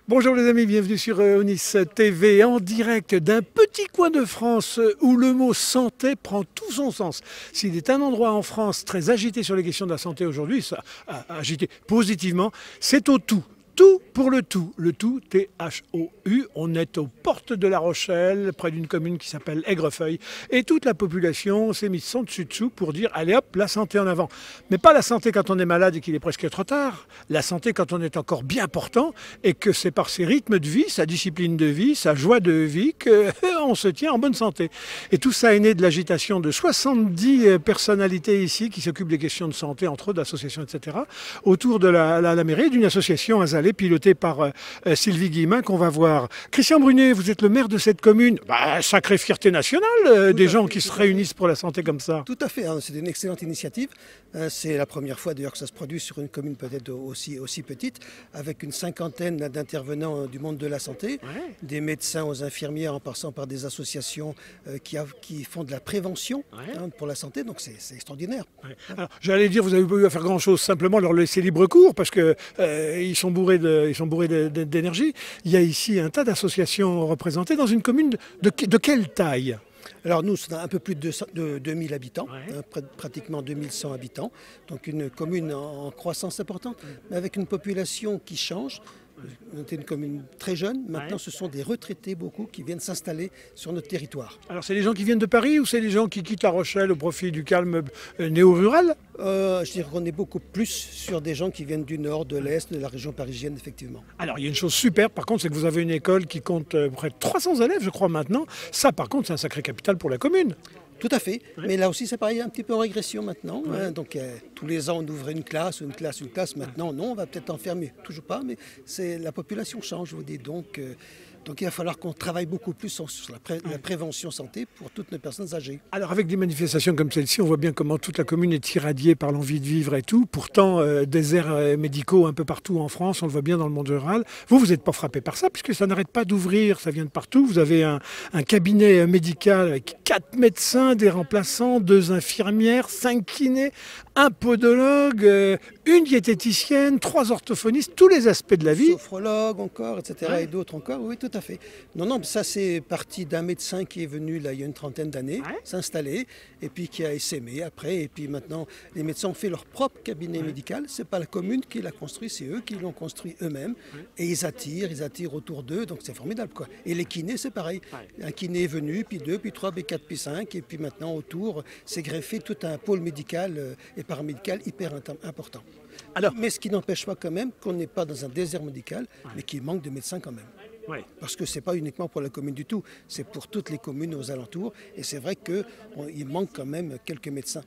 Bonjour les amis, bienvenue sur Onis TV en direct d'un petit coin de France où le mot santé prend tout son sens. S'il est un endroit en France très agité sur les questions de la santé aujourd'hui, agité positivement, c'est au Tout. Tout pour le Tout T-H-O-U. On est aux portes de La Rochelle, près d'une commune qui s'appelle Aigrefeuille. Et toute la population s'est mise son dessus-dessous pour dire allez hop, la santé en avant. Mais pas la santé quand on est malade et qu'il est presque trop tard. La santé quand on est encore bien portant et que c'est par ses rythmes de vie, sa discipline de vie, sa joie de vie qu'on se tient en bonne santé. Et tout ça est né de l'agitation de 70 personnalités ici qui s'occupent des questions de santé, entre autres d'associations, etc. autour de la mairie, d'une association pilotée par Sylvie Guillemin qu'on va voir. Christian Brunet, vous êtes le maire de cette commune. Sacrée fierté nationale des gens qui se réunissent pour la santé comme ça. Tout à fait, hein, c'est une excellente initiative. C'est la première fois d'ailleurs que ça se produit sur une commune peut-être aussi petite, avec une cinquantaine d'intervenants du monde de la santé, des médecins aux infirmières en passant par des associations qui font de la prévention pour la santé, donc c'est extraordinaire. Alors, j'allais dire, vous n'avez pas eu à faire grand-chose, simplement leur laisser libre cours parce que ils sont bourrés d'énergie. Il y a ici un tas d'associations représentées dans une commune de quelle taille ? Alors nous, c'est un peu plus de 2000 habitants, pratiquement 2100 habitants, donc une commune en croissance importante, mais avec une population qui change. C'est une commune très jeune, maintenant ce sont des retraités beaucoup qui viennent s'installer sur notre territoire. Alors c'est les gens qui viennent de Paris ou c'est les gens qui quittent La Rochelle au profit du calme néo-rural ? Je dirais qu'on est beaucoup plus sur des gens qui viennent du nord, de l'est, de la région parisienne effectivement. Alors il y a une chose super par contre, c'est que vous avez une école qui compte près de 300 élèves je crois maintenant. Ça par contre c'est un sacré capital pour la commune. Tout à fait, mais là aussi c'est pareil, un petit peu en régression maintenant. Donc tous les ans on ouvrait une classe. Maintenant non, on va peut-être en fermer, toujours pas, mais la population change, je vous dis. Donc il va falloir qu'on travaille beaucoup plus sur la prévention santé pour toutes nos personnes âgées. Alors avec des manifestations comme celle-ci, on voit bien comment toute la commune est irradiée par l'envie de vivre et tout. Pourtant, déserts médicaux un peu partout en France, on le voit bien dans le monde rural. Vous n'êtes pas frappé par ça puisque ça n'arrête pas d'ouvrir, ça vient de partout. Vous avez un cabinet médical avec 4 médecins, des remplaçants, 2 infirmières, 5 kinés, un podologue, une diététicienne, 3 orthophonistes, tous les aspects de la vie. Sophrologue encore, etc. Et d'autres encore, oui, tout à fait. Non, ça c'est parti d'un médecin qui est venu là il y a une trentaine d'années s'installer et puis qui a essaimé après. Et puis maintenant, les médecins ont fait leur propre cabinet médical. C'est pas la commune qui l'a construit, c'est eux qui l'ont construit eux-mêmes. Et ils attirent autour d'eux, donc c'est formidable quoi. Et les kinés, c'est pareil. Un kiné est venu, puis 2, puis 3, puis 4, puis 5, et puis maintenant autour, s'est greffé tout un pôle médical et paramédical hyper important. Mais ce qui n'empêche pas quand même qu'on n'est pas dans un désert médical, mais qu'il manque de médecins quand même. Parce que ce n'est pas uniquement pour la commune du tout, c'est pour toutes les communes aux alentours. Et c'est vrai qu'il manque quand même quelques médecins.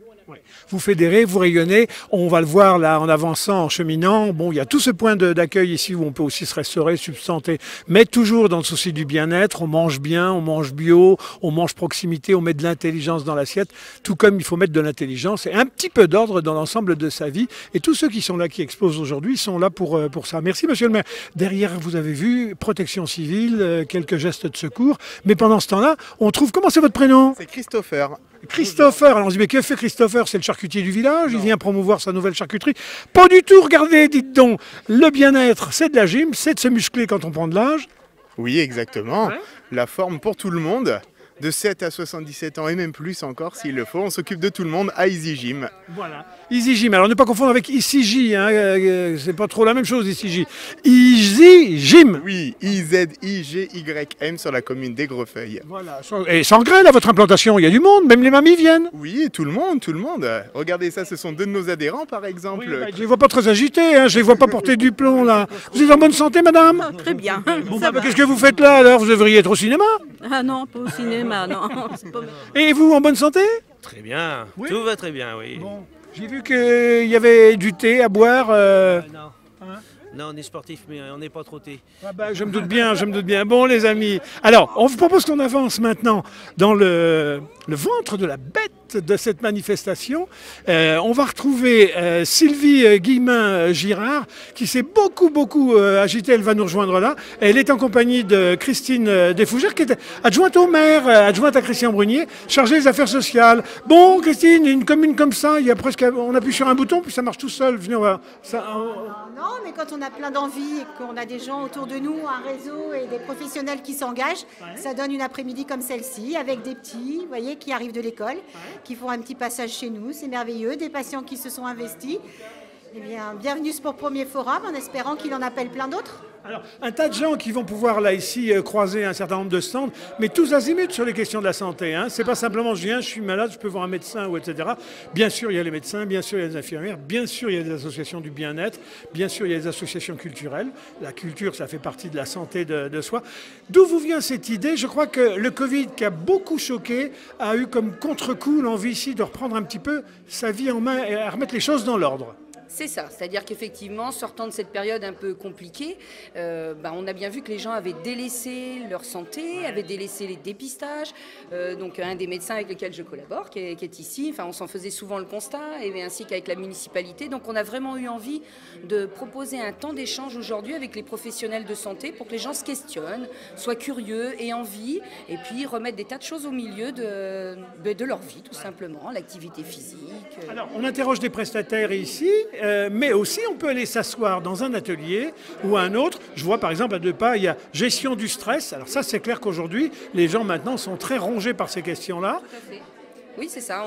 Vous fédérez, vous rayonnez, on va le voir là en avançant, en cheminant. Bon, il y a tout ce point d'accueil ici où on peut aussi se restaurer, substanter, mais toujours dans le souci du bien-être. On mange bien, on mange bio, on mange proximité, on met de l'intelligence dans l'assiette, tout comme il faut mettre de l'intelligence et un petit peu d'ordre dans l'ensemble de sa vie. Et tous ceux qui sont là, qui exposent aujourd'hui, sont là pour ça. Merci monsieur le maire. Derrière, vous avez vu, protection civile, quelques gestes de secours. Mais pendant ce temps-là, on trouve, comment c'est votre prénom ? C'est Christopher. Christopher, alors on se dit mais que fait Christopher? C'est le charcutier du village, il vient promouvoir sa nouvelle charcuterie. Pas du tout, regardez, dites donc, le bien-être c'est de la gym, c'est de se muscler quand on prend de l'âge. Oui exactement, la forme pour tout le monde, de 7 à 77 ans et même plus encore s'il le faut, on s'occupe de tout le monde à Easy Gym. Voilà, Easy Gym, alors ne pas confondre avec EasyG, c'est pas trop la même chose EasyG. Easy Gym. Oui, I-Z-I-G-Y-M sur la commune d'Aigrefeuille. Voilà, et sans grêle à votre implantation, il y a du monde, même les mamies viennent. Oui, tout le monde. Regardez ça, ce sont 2 de nos adhérents par exemple. Oui, je les vois pas très agités, je les vois pas porter du plomb là. Vous êtes en bonne santé madame? Très bien. Bon, qu'est-ce que vous faites là alors? Vous devriez être au cinéma? Ah non, pas au cinéma, non. Et vous en bonne santé? Très bien, tout va très bien, oui. Bon. J'ai vu qu'il y avait du thé à boire. Non. Non, on est sportif, mais on n'est pas trotté. Ah bah, je me doute bien, je me doute bien. Bon, les amis, alors, on vous propose qu'on avance maintenant dans le ventre de la bête de cette manifestation. On va retrouver Sylvie Guillemin-Girard, qui s'est beaucoup agitée. Elle va nous rejoindre là. Elle est en compagnie de Christine Desfougères, qui est adjointe au maire, adjointe à Christian Brunier, chargée des affaires sociales. Bon, Christine, une commune comme ça, on appuie sur un bouton, puis ça marche tout seul. Venez, on va... Non, mais quand on a plein d'envie et qu'on a des gens autour de nous, un réseau et des professionnels qui s'engagent, ça donne une après-midi comme celle-ci, avec des petits, vous voyez, qui arrivent de l'école, qui font un petit passage chez nous, c'est merveilleux, des patients qui se sont investis. Eh bien, bienvenue pour premier forum, en espérant qu'il en appelle plein d'autres. Alors, un tas de gens qui vont pouvoir là ici croiser un certain nombre de stands, mais tous azimuts sur les questions de la santé. Hein. C'est pas simplement je viens, je suis malade, je peux voir un médecin ou etc. Bien sûr, il y a les médecins, bien sûr, il y a les infirmières, bien sûr, il y a des associations du bien-être, bien sûr, il y a des associations culturelles. La culture, ça fait partie de la santé de soi. D'où vous vient cette idée? Je crois que le Covid, qui a beaucoup choqué, a eu comme contre-coup l'envie ici de reprendre un petit peu sa vie en main et à remettre les choses dans l'ordre. C'est ça, c'est-à-dire qu'effectivement, sortant de cette période un peu compliquée, on a bien vu que les gens avaient délaissé leur santé, avaient délaissé les dépistages. Donc un des médecins avec lesquels je collabore, qui est ici, enfin, on s'en faisait souvent le constat, et ainsi qu'avec la municipalité. Donc on a vraiment eu envie de proposer un temps d'échange aujourd'hui avec les professionnels de santé pour que les gens se questionnent, soient curieux, aient envie, et puis remettre des tas de choses au milieu de leur vie, tout simplement, l'activité physique. Alors, on interroge des prestataires ici, mais aussi on peut aller s'asseoir dans un atelier ou un autre. Je vois par exemple à 2 pas, il y a gestion du stress. Alors ça, c'est clair qu'aujourd'hui, les gens maintenant sont très rongés par ces questions-là. Tout à fait. Oui, c'est ça.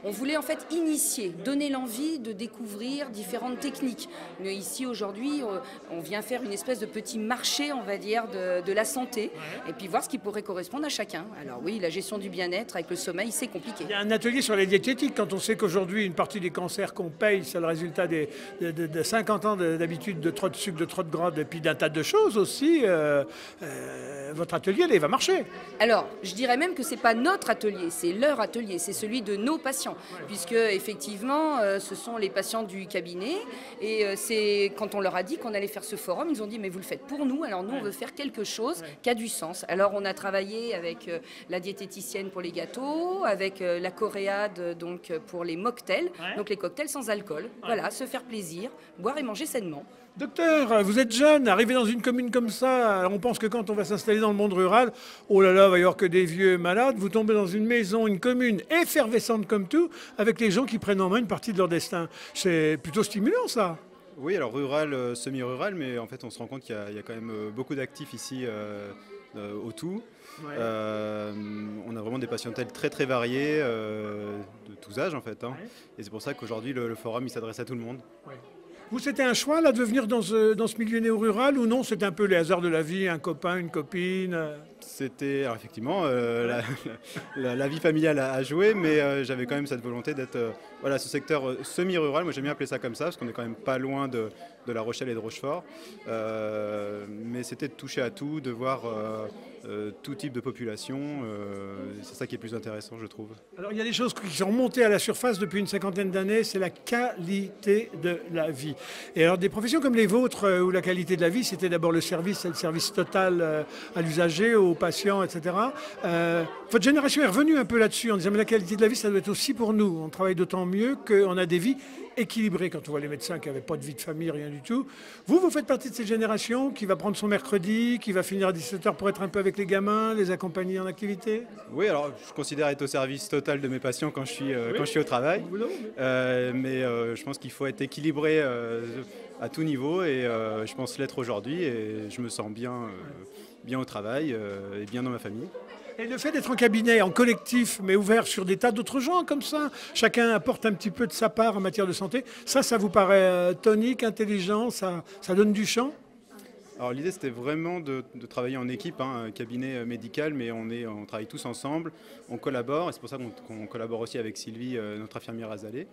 On voulait en fait initier, donner l'envie de découvrir différentes techniques. Mais ici, aujourd'hui, on vient faire une espèce de petit marché, on va dire, de la santé, et puis voir ce qui pourrait correspondre à chacun. Alors oui, la gestion du bien-être avec le sommeil, c'est compliqué. Il y a un atelier sur les diététiques. Quand on sait qu'aujourd'hui, une partie des cancers qu'on paye, c'est le résultat de 50 ans d'habitude de trop de sucre, de trop de gras, et puis d'un tas de choses aussi, votre atelier, il va marcher. Alors, je dirais même que ce n'est pas notre atelier, c'est leur atelier. C'est celui de nos patients, puisque effectivement, ce sont les patients du cabinet. Et c'est quand on leur a dit qu'on allait faire ce forum, ils nous ont dit mais vous le faites pour nous, alors nous on veut faire quelque chose qui a du sens. Alors on a travaillé avec la diététicienne pour les gâteaux, avec la coréade donc pour les mocktails, donc les cocktails sans alcool. Voilà, se faire plaisir, boire et manger sainement. Docteur, vous êtes jeune, arrivé dans une commune comme ça, on pense que quand on va s'installer dans le monde rural, oh là là, il va y avoir que des vieux malades, vous tombez dans une maison, une commune effervescente comme tout, avec les gens qui prennent en main une partie de leur destin. C'est plutôt stimulant ça. Oui, alors rural, semi-rural, mais en fait on se rend compte qu'il y a quand même beaucoup d'actifs ici au tout. On a vraiment des patientèles très très variées, de tous âges en fait. Hein. Et c'est pour ça qu'aujourd'hui le forum il s'adresse à tout le monde. Vous, c'était un choix là de venir dans ce milieu néo-rural ou non? C'était un peu les hasards de la vie, un copain, une copine? C'était, alors effectivement, la vie familiale a joué, mais j'avais quand même cette volonté d'être, ce secteur semi-rural, moi j'aime bien appeler ça comme ça, parce qu'on est quand même pas loin de La Rochelle et de Rochefort, mais c'était de toucher à tout, de voir tout type de population, c'est ça qui est plus intéressant je trouve. Alors il y a des choses qui sont remontées à la surface depuis une 50aine d'années, c'est la qualité de la vie. Et alors des professions comme les vôtres, où la qualité de la vie c'était d'abord le service total à l'usager, aux patients, etc. Votre génération est revenue un peu là-dessus en disant mais la qualité de la vie ça doit être aussi pour nous, on travaille d'autant mieux qu'on a des vies équilibrées quand on voit les médecins qui n'avaient pas de vie de famille, rien du tout. Vous faites partie de cette génération qui va prendre son mercredi, qui va finir à 17h pour être un peu avec les gamins, les accompagner en activité? Oui, alors je considère être au service total de mes patients quand je suis au travail, mais je pense qu'il faut être équilibré à tout niveau et je pense l'être aujourd'hui et je me sens bien au travail et bien dans ma famille. Et le fait d'être en cabinet, en collectif, mais ouvert sur des tas d'autres gens comme ça, chacun apporte un petit peu de sa part en matière de santé, ça vous paraît tonique, intelligent, ça donne du champ? Alors l'idée c'était vraiment de travailler en équipe, cabinet médical, mais on travaille tous ensemble, on collabore, et c'est pour ça qu'on collabore aussi avec Sylvie, notre infirmière Azalée.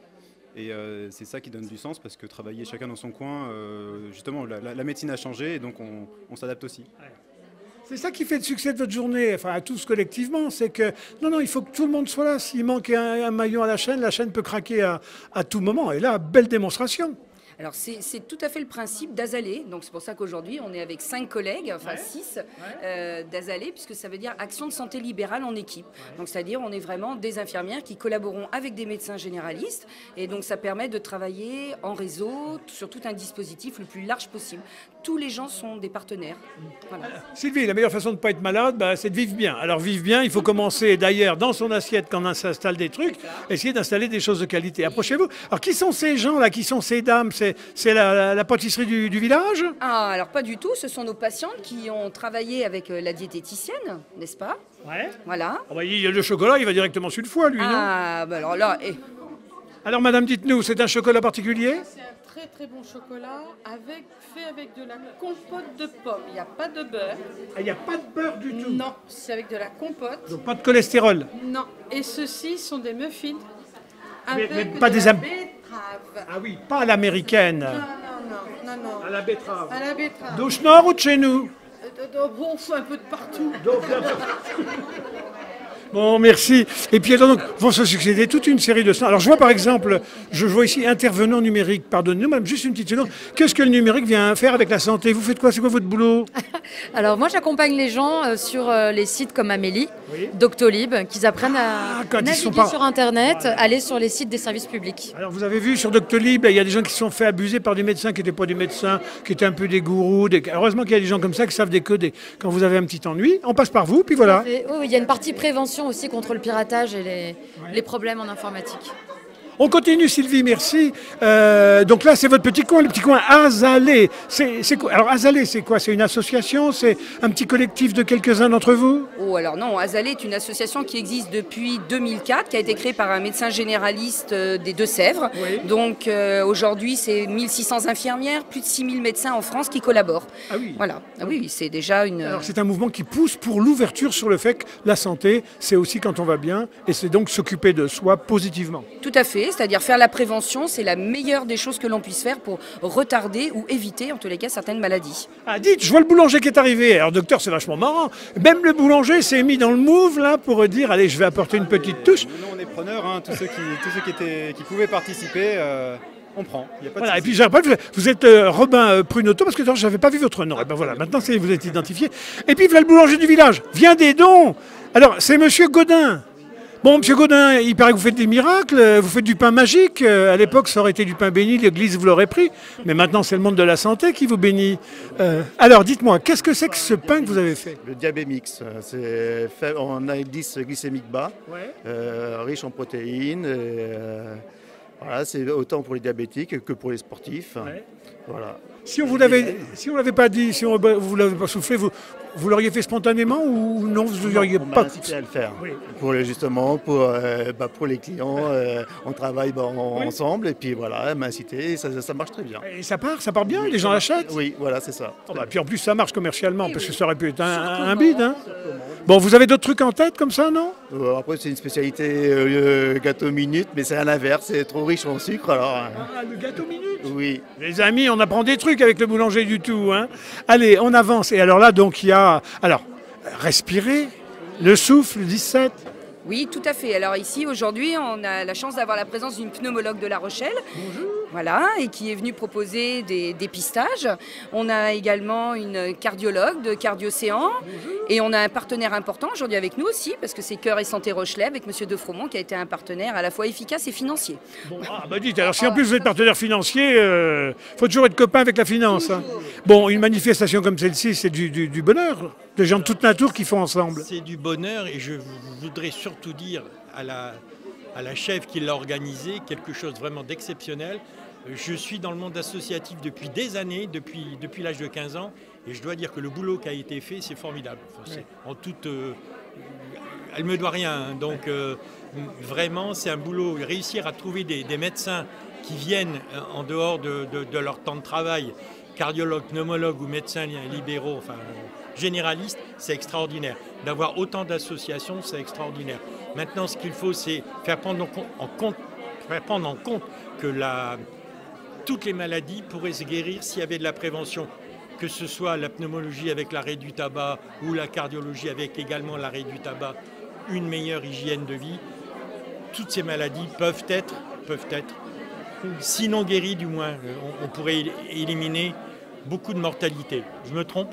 Et c'est ça qui donne du sens, parce que travailler chacun dans son coin, justement la médecine a changé, et donc on s'adapte aussi. C'est ça qui fait le succès de votre journée, enfin à tous collectivement, c'est que non, il faut que tout le monde soit là. S'il manque un maillon à la chaîne peut craquer à tout moment. Et là, belle démonstration. Alors c'est tout à fait le principe d'Azalée, donc c'est pour ça qu'aujourd'hui on est avec 5 collègues, enfin 6 d'Azalée, puisque ça veut dire action de santé libérale en équipe. Donc c'est-à-dire on est vraiment des infirmières qui collaboront avec des médecins généralistes, et donc ça permet de travailler en réseau sur tout un dispositif le plus large possible. tous les gens sont des partenaires. Voilà. Sylvie, la meilleure façon de ne pas être malade, c'est de vivre bien. Alors vivre bien, il faut commencer d'ailleurs dans son assiette quand on s'installe des trucs, essayer d'installer des choses de qualité. Approchez-vous. Alors qui sont ces gens-là, qui sont ces dames? C'est la pâtisserie du village? Ah, alors pas du tout, ce sont nos patientes qui ont travaillé avec la diététicienne, n'est-ce pas? Ouais. Voilà. Oh le chocolat, il va directement sur le foie, lui, non? Ah, bah alors là... Alors madame, dites-nous, c'est un chocolat particulier? C'est un très très bon chocolat fait avec de la compote de pommes. Il n'y a pas de beurre. Il n'y a pas de beurre du tout? Non, c'est avec de la compote. Donc pas de cholestérol? Non. Et ceux-ci sont des muffins mais avec pas de des la betterave. Ah oui, pas à l'américaine. Non. À la betterave. À la betterave. Douche nord ou de chez nous? Bon, un peu de partout. Bon, merci. Et puis alors, donc, vont se succéder toute une série de stands. Alors je vois par exemple, je vois ici intervenant numérique, pardonnez-nous, même juste une petite seconde. Qu'est-ce que le numérique vient faire avec la santé? Vous faites quoi? C'est quoi votre boulot? Alors moi j'accompagne les gens sur les sites comme Amélie, Doctolib, qu'ils apprennent à naviguer sur Internet, aller sur les sites des services publics. Alors vous avez vu sur Doctolib, il y a des gens qui se sont fait abuser par des médecins qui n'étaient pas des médecins, qui étaient un peu des gourous. Heureusement qu'il y a des gens comme ça qui savent décoder. Quand vous avez un petit ennui, on passe par vous, puis voilà. Oui, il y a une partie prévention aussi contre le piratage et les problèmes en informatique. On continue, Sylvie, merci. Donc là, c'est votre petit coin, le petit coin Azalée. C'est quoi? Alors Azalée, c'est quoi? C'est une association? C'est un petit collectif de quelques-uns d'entre vous? Oh, alors non, Azalée est une association qui existe depuis 2004, qui a été créée par un médecin généraliste des Deux-Sèvres. Oui. Donc aujourd'hui, c'est 1600 infirmières, plus de 6000 médecins en France qui collaborent. Ah oui. Voilà. Ah oui, c'est déjà une... Alors c'est un mouvement qui pousse pour l'ouverture sur le fait que la santé, c'est aussi quand on va bien, et c'est donc s'occuper de soi positivement. Tout à fait. C'est-à-dire faire la prévention, c'est la meilleure des choses que l'on puisse faire pour retarder ou éviter, en tous les cas, certaines maladies. Ah, dites, je vois le boulanger qui est arrivé. Alors, docteur, c'est vachement marrant. Même le boulanger s'est mis dans le move, là, pour dire, allez, je vais apporter une petite touche. Nous, on est preneurs, hein, tous ceux qui pouvaient participer, on prend. Y a pas de voilà, et puis, je rappelle, vous êtes Robin Prunoto, parce que je n'avais pas vu votre nom. Et ben voilà, maintenant, vous êtes identifié. Et puis, voilà le boulanger du village. Viens des dons. Alors, c'est monsieur Godin. Bon, monsieur Godin, il paraît que vous faites des miracles, vous faites du pain magique. À l'époque, ça aurait été du pain béni, l'église vous l'aurait pris. Mais maintenant, c'est le monde de la santé qui vous bénit. Alors, dites-moi, qu'est-ce que c'est que ce pain que vous avez fait? Le Diabémix. C'est fait en indice glycémique bas, riche en protéines. Voilà, c'est autant pour les diabétiques que pour les sportifs. Ouais. Voilà. Si on vous l'avait pas dit, si vous l'avez pas soufflé, vous l'auriez fait spontanément ou non? Vous l'auriez pas incité à le faire. Oui. Justement pour les clients, on travaille ensemble et puis voilà, m'a incité, ça marche très bien. Et ça part bien, les gens achètent? Oui, voilà, c'est ça. Puis en plus ça marche commercialement parce que ça aurait pu être un bide. Hein. Bon, vous avez d'autres trucs en tête comme ça, non? Après c'est une spécialité gâteau minute, mais c'est à l'inverse, c'est trop riche en sucre alors. Ah, le gâteau minute? Oui. Les amis, on apprend des trucs avec le boulanger du tout. Hein. Allez, on avance. Et alors là, donc il y a... Alors, respirer, le souffle, 17. Oui, tout à fait. Alors ici, aujourd'hui, on a la chance d'avoir la présence d'une pneumologue de La Rochelle. Bonjour. Voilà, et qui est venue proposer des dépistages. On a également une cardiologue de Cardiocéan. Et on a un partenaire important aujourd'hui avec nous aussi, parce que c'est Cœur et Santé Rochelais, avec M. De Fromont, qui a été un partenaire à la fois efficace et financier. Bon, dites, alors si en plus vous êtes partenaire financier, faut toujours être copain avec la finance. Hein. Bon, une manifestation comme celle-ci, c'est du bonheur. Des gens de toute nature qui font ensemble. C'est du bonheur et je voudrais surtout dire à la chef qui l'a organisé quelque chose vraiment d'exceptionnel. Je suis dans le monde associatif depuis des années, depuis l'âge de 15 ans, et je dois dire que le boulot qui a été fait, c'est formidable. Enfin, elle ne me doit rien, donc vraiment c'est un boulot. Réussir à trouver des médecins qui viennent en dehors de leur temps de travail, cardiologues, pneumologues ou médecins libéraux, enfin généralistes, c'est extraordinaire. D'avoir autant d'associations, c'est extraordinaire. Maintenant, ce qu'il faut, c'est faire prendre en compte que toutes les maladies pourraient se guérir s'il y avait de la prévention. Que ce soit la pneumologie avec l'arrêt du tabac ou la cardiologie avec également l'arrêt du tabac, une meilleure hygiène de vie. Toutes ces maladies peuvent être, sinon guéries du moins, on pourrait éliminer beaucoup de mortalité. Je me trompe ?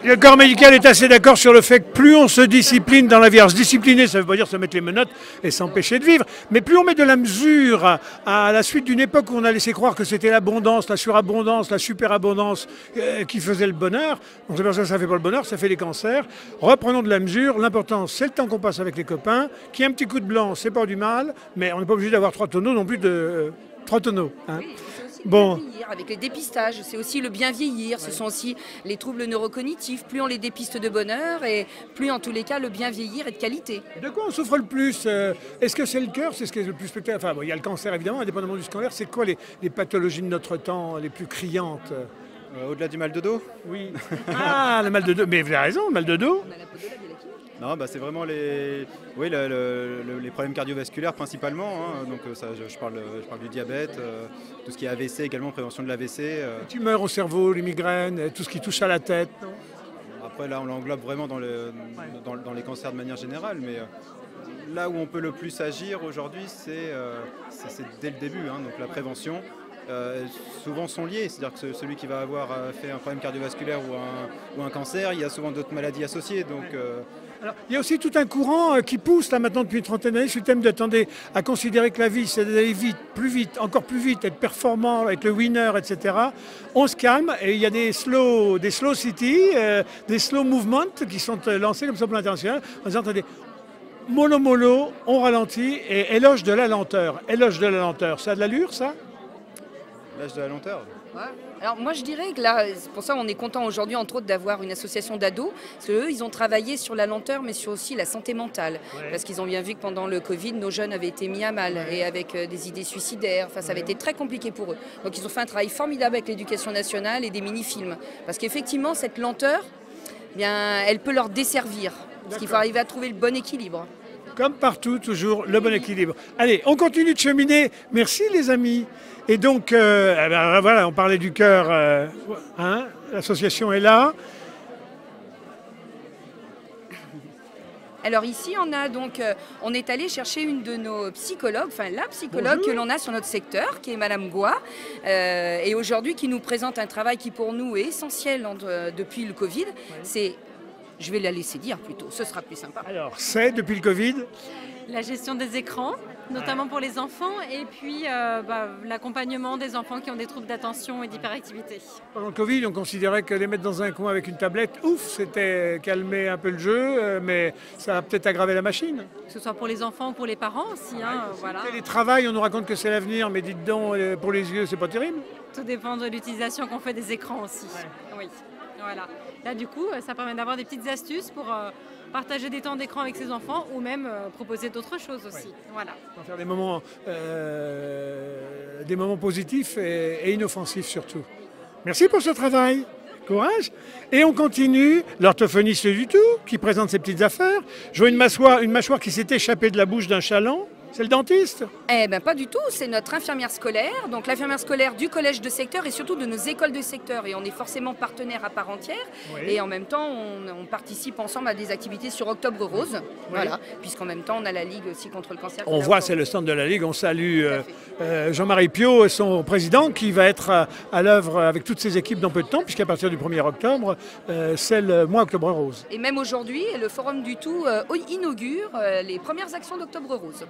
Le corps médical est assez d'accord sur le fait que plus on se discipline dans la vie, alors se discipliner, ça ne veut pas dire se mettre les menottes et s'empêcher de vivre, mais plus on met de la mesure à la suite d'une époque où on a laissé croire que c'était l'abondance, la surabondance, la superabondance qui faisait le bonheur, on s'aperçoit que ça ne fait pas le bonheur, ça fait les cancers. Reprenons de la mesure, l'important c'est le temps qu'on passe avec les copains, qu'il y ait un petit coup de blanc, c'est pas du mal, mais on n'est pas obligé d'avoir 3 tonneaux non plus de 3 tonneaux. Hein. Oui, bon. Vieillir, avec les dépistages, c'est aussi le bien vieillir, ce sont aussi les troubles neurocognitifs, plus on les dépiste de bonne heure et plus en tous les cas le bien vieillir est de qualité. De quoi on souffre le plus? Est-ce que c'est le cœur? C'est ce qui est le plus spectaculaire. Enfin, bon, il y a le cancer évidemment, indépendamment du scolaire. C'est quoi les pathologies de notre temps les plus criantes? Au-delà du mal de dos? Oui. Ah, le mal de dos. Mais vous avez raison, le mal de dos. On a la podologue et la kiné. Non, bah, c'est vraiment les problèmes cardiovasculaires principalement. Hein. Donc ça, je parle du diabète, tout ce qui est AVC également, prévention de l'AVC. Les tumeurs au cerveau, les migraines, tout ce qui touche à la tête. Non. Après là, on l'englobe vraiment dans les cancers de manière générale, mais là où on peut le plus agir aujourd'hui, c'est dès le début, hein, donc la prévention. Souvent sont liés, c'est-à-dire que celui qui va avoir fait un problème cardiovasculaire ou un cancer, il y a souvent d'autres maladies associées. Donc, Alors, il y a aussi tout un courant qui pousse là maintenant depuis une trentaine d'années sur le thème d'attendez à considérer que la vie c'est d'aller vite, plus vite, encore plus vite, être performant, être le winner, etc. On se calme et il y a des slow cities, des slow movements qui sont lancés comme ça pour l'international en disant attendez, mollo, on ralentit et éloge de la lenteur. Éloge de la lenteur, ça a de l'allure ça? L'âge de la lenteur. Ouais. Alors moi je dirais que là, c'est pour ça on est content aujourd'hui entre autres d'avoir une association d'ados, parce qu'eux ils ont travaillé sur la lenteur mais sur aussi la santé mentale, parce qu'ils ont bien vu que pendant le Covid nos jeunes avaient été mis à mal et avec des idées suicidaires, enfin ça avait été très compliqué pour eux. Donc ils ont fait un travail formidable avec l'éducation nationale et des mini-films, parce qu'effectivement cette lenteur, eh bien, elle peut leur desservir, parce qu'il faut arriver à trouver le bon équilibre. Comme partout, toujours le bon équilibre. Allez, on continue de cheminer. Merci les amis. Et donc, voilà, on parlait du cœur. Hein, l'association est là. Alors ici, on est allé chercher une de nos psychologues, enfin la psychologue que l'on a sur notre secteur, qui est Madame Goua, et aujourd'hui qui nous présente un travail qui pour nous est essentiel depuis le Covid. Je vais la laisser dire plutôt, ce sera plus sympa. Alors, c'est depuis le Covid? La gestion des écrans, notamment pour les enfants, et puis l'accompagnement des enfants qui ont des troubles d'attention et d'hyperactivité. Pendant le Covid, on considérait que les mettre dans un coin avec une tablette, c'était calmer un peu le jeu, mais ça a peut-être aggravé la machine. Que ce soit pour les enfants ou pour les parents aussi. Voilà. Les travails, on nous raconte que c'est l'avenir, mais dites donc, pour les yeux, c'est pas terrible? Tout dépend de l'utilisation qu'on fait des écrans aussi. Oui. Voilà. Là, du coup, ça permet d'avoir des petites astuces pour partager des temps d'écran avec ses enfants ou même proposer d'autres choses aussi. Voilà. On va faire des moments positifs et inoffensifs surtout. Merci pour ce travail. Courage. Et on continue. L'orthophoniste du tout qui présente ses petites affaires. Je vois une mâchoire qui s'est échappée de la bouche d'un chaland. C'est le dentiste? Eh bien pas du tout, c'est notre infirmière scolaire, donc l'infirmière scolaire du collège de secteur et surtout de nos écoles de secteur. Et on est forcément partenaire à part entière. Oui. Et en même temps, on participe ensemble à des activités sur Octobre Rose. Oui. Voilà, puisqu'en même temps, on a la Ligue aussi contre le cancer. On voit, c'est le stand de la Ligue. On salue Jean-Marie Piot, son président, qui va être à l'œuvre avec toutes ses équipes dans peu de temps, puisqu'à partir du 1er octobre, c'est le mois Octobre Rose. Et même aujourd'hui, le Forum du Tout inaugure les premières actions d'Octobre Rose.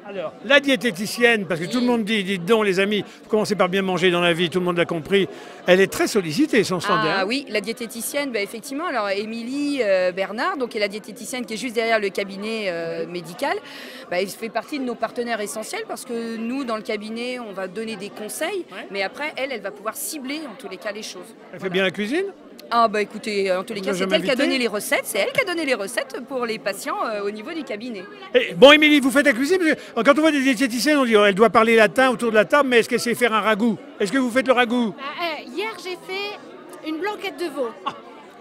Alors, la diététicienne, parce que tout le monde dit, dites donc les amis, vous commencez par bien manger dans la vie, tout le monde l'a compris, elle est très sollicitée, son standard. Ah oui, la diététicienne, effectivement, alors Émilie Bernard, donc, est la diététicienne qui est juste derrière le cabinet médical, elle fait partie de nos partenaires essentiels parce que nous, dans le cabinet, on va donner des conseils, mais après, elle va pouvoir cibler en tous les cas les choses. Elle fait bien la cuisine ? Ah écoutez, en tous les cas, c'est elle qui a donné les recettes. C'est elle qui a donné les recettes pour les patients au niveau du cabinet. Bon, Émilie, vous fêtes la cuisine parce que quand on voit des diététiciennes, on dit elle doit parler latin autour de la table, mais est-ce qu'elle sait faire un ragoût? Est-ce que vous faites le ragoût? Hier, j'ai fait une blanquette de veau.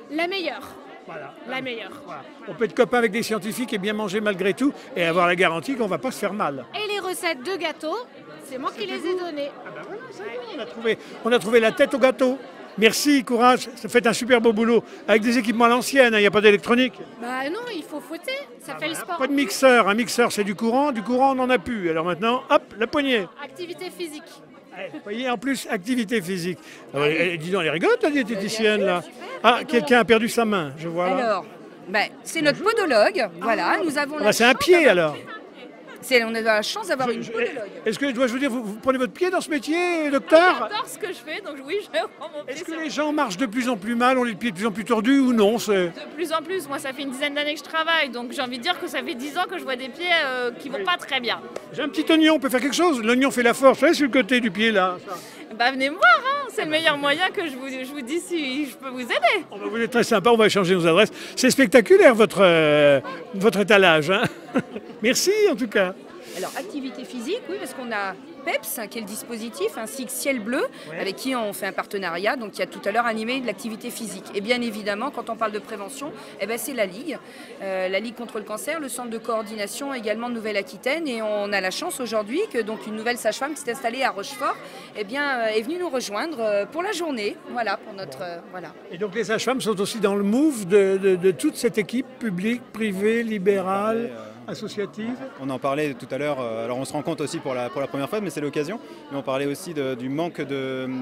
La meilleure. Voilà. La meilleure. Voilà. On peut être copain avec des scientifiques et bien manger malgré tout et avoir la garantie qu'on ne va pas se faire mal. Et les recettes de gâteaux, c'est moi qui les ai données. Ah ben voilà, c'est bon, on a trouvé la tête au gâteau. Merci, courage, ça fait un super beau boulot. Avec des équipements à l'ancienne, il n'y a pas d'électronique. Bah non, il faut fouetter, ça fait le sport. Pas de mixeur, un mixeur c'est du courant on n'en a plus. Alors maintenant, hop, la poignée. Activité physique. Vous voyez, en plus, activité physique. Alors, dis donc, elle rigolote, la diététicienne, là. Ah, quelqu'un a perdu sa main, je vois là. Alors, c'est notre podologue. Voilà, nous avons c'est un pied, alors. On a la chance d'avoir une podologue. Est-ce que, dois-je vous dire, vous prenez votre pied dans ce métier, docteur? J'adore ce que je fais, donc oui, je prends mon pied. Est-ce que les gens marchent de plus en plus mal, ont les pieds de plus en plus tordus ou non? De plus en plus, moi ça fait une dizaine d'années que je travaille, donc j'ai envie de dire que ça fait 10 ans que je vois des pieds qui vont pas très bien. J'ai un petit oignon, on peut faire quelque chose? L'oignon fait la force, sur le côté du pied là. Venez me voir, hein. C'est le meilleur moyen que je vous dis si je peux vous aider. Vous êtes très sympa, on va échanger nos adresses. C'est spectaculaire votre étalage. Hein. Merci en tout cas. Alors, activité physique, oui, parce qu'on a PEPS, qui est le dispositif, ainsi que Ciel Bleu, avec qui on fait un partenariat, donc qui a tout à l'heure animé de l'activité physique. Et bien évidemment, quand on parle de prévention, c'est la Ligue contre le cancer, le centre de coordination également de Nouvelle-Aquitaine, et on a la chance aujourd'hui que donc une nouvelle sage-femme qui s'est installée à Rochefort, est venue nous rejoindre pour la journée, voilà, pour notre voilà. Et donc les sages-femmes sont aussi dans le move de toute cette équipe publique, privée, libérale. Associative. On en parlait tout à l'heure, alors on se rend compte aussi pour la première fois, mais c'est l'occasion, mais on parlait aussi du manque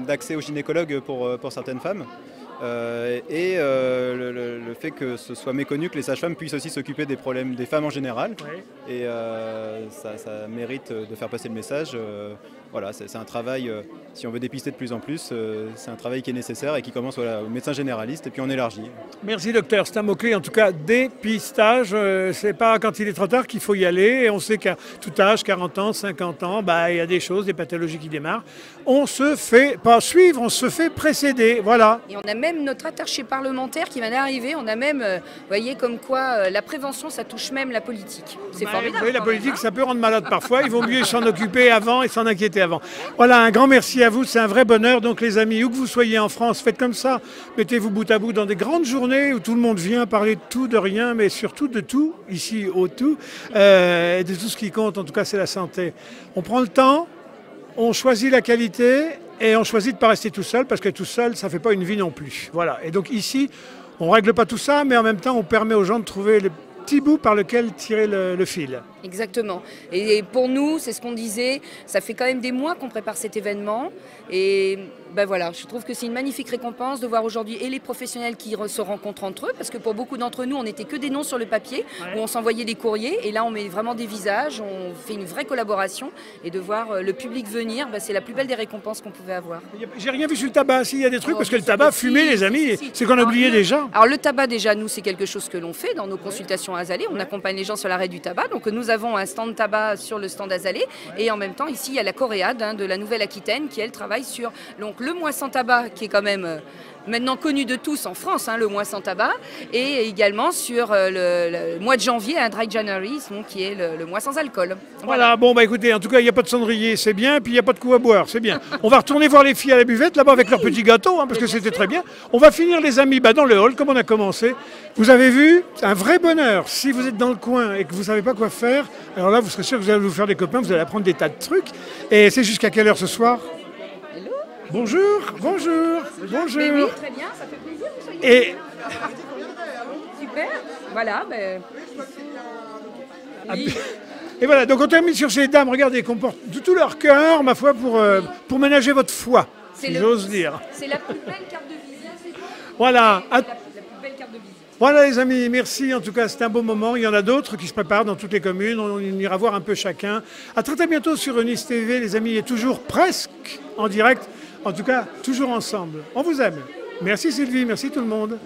d'accès aux gynécologues pour certaines femmes. Et le fait que ce soit méconnu, que les sages-femmes puissent aussi s'occuper des problèmes des femmes en général. Oui. Et ça mérite de faire passer le message. Voilà, c'est un travail, si on veut dépister de plus en plus, c'est un travail qui est nécessaire et qui commence au médecin généraliste et puis on élargit. Merci docteur, c'est un mot-clé en tout cas, dépistage. C'est pas quand il est trop tard qu'il faut y aller. Et on sait qu'à tout âge, 40 ans, 50 ans, il y a des choses, des pathologies qui démarrent. On se fait pas suivre, on se fait précéder, voilà. Et on a même notre attaché parlementaire qui vient d'arriver. On a même, vous voyez, comme quoi la prévention, ça touche même la politique. C'est formidable. Vous voyez, la politique, ça peut rendre malade parfois. Il vaut mieux s'en occuper avant et s'en inquiéter avant. Voilà, un grand merci à vous. C'est un vrai bonheur. Donc les amis, où que vous soyez en France, faites comme ça. Mettez-vous bout à bout dans des grandes journées où tout le monde vient parler de tout, de rien, mais surtout de tout, ici au tout, et de tout ce qui compte. En tout cas, c'est la santé. On prend le temps, on choisit la qualité et on choisit de ne pas rester tout seul parce que tout seul, ça ne fait pas une vie non plus. Voilà. Et donc ici, on ne règle pas tout ça, mais en même temps, on permet aux gens de trouver le petit bout par lequel tirer le fil. Exactement. Et pour nous, c'est ce qu'on disait, ça fait quand même des mois qu'on prépare cet événement. Et voilà, je trouve que c'est une magnifique récompense de voir aujourd'hui et les professionnels qui se rencontrent entre eux, parce que pour beaucoup d'entre nous, on n'était que des noms sur le papier, où on s'envoyait des courriers, et là on met vraiment des visages, on fait une vraie collaboration, et de voir le public venir, c'est la plus belle des récompenses qu'on pouvait avoir. J'ai rien vu sur le tabac, s'il y a des trucs, parce que le tabac, fumer les amis, c'est qu'on a oublié déjà. Alors le tabac déjà, nous c'est quelque chose que l'on fait dans nos consultations Azalée, on accompagne les gens sur l'arrêt du tabac, donc nous avons un stand tabac sur le stand Azalée, et en même temps ici il y a la Coréade de la Nouvelle-Aquitaine qui elle travaille sur donc, le mois sans tabac qui est quand même maintenant connu de tous en France, le mois sans tabac, et également sur le mois de janvier, un Dry January, qui est le mois sans alcool. Voilà, bon écoutez, en tout cas il n'y a pas de cendrier, c'est bien, puis il n'y a pas de coup à boire, c'est bien. On va retourner voir les filles à la buvette là-bas avec leurs petits gâteaux, parce que c'était très bien. On va finir les amis dans le hall comme on a commencé. Vous avez vu, un vrai bonheur. Si vous êtes dans le coin et que vous ne savez pas quoi faire, alors là vous serez sûr que vous allez vous faire des copains, vous allez apprendre des tas de trucs. Et c'est jusqu'à quelle heure ce soir ? Bonjour, bonjour, bonjour. Mais oui, très bien, ça fait plaisir que vous soyez et... Super, voilà. Oui. Et voilà, donc on termine sur ces dames, regardez, qui portent de tout leur cœur, ma foi, pour ménager votre foi, si j'ose dire. C'est la plus belle carte de visite. Voilà. La plus belle carte de visite. Voilà les amis, merci. En tout cas, c'est un beau moment. Il y en a d'autres qui se préparent dans toutes les communes. On ira voir un peu chacun. À très bientôt sur Nice TV, les amis, et toujours presque en direct. En tout cas, toujours ensemble. On vous aime. Merci Sylvie, merci tout le monde.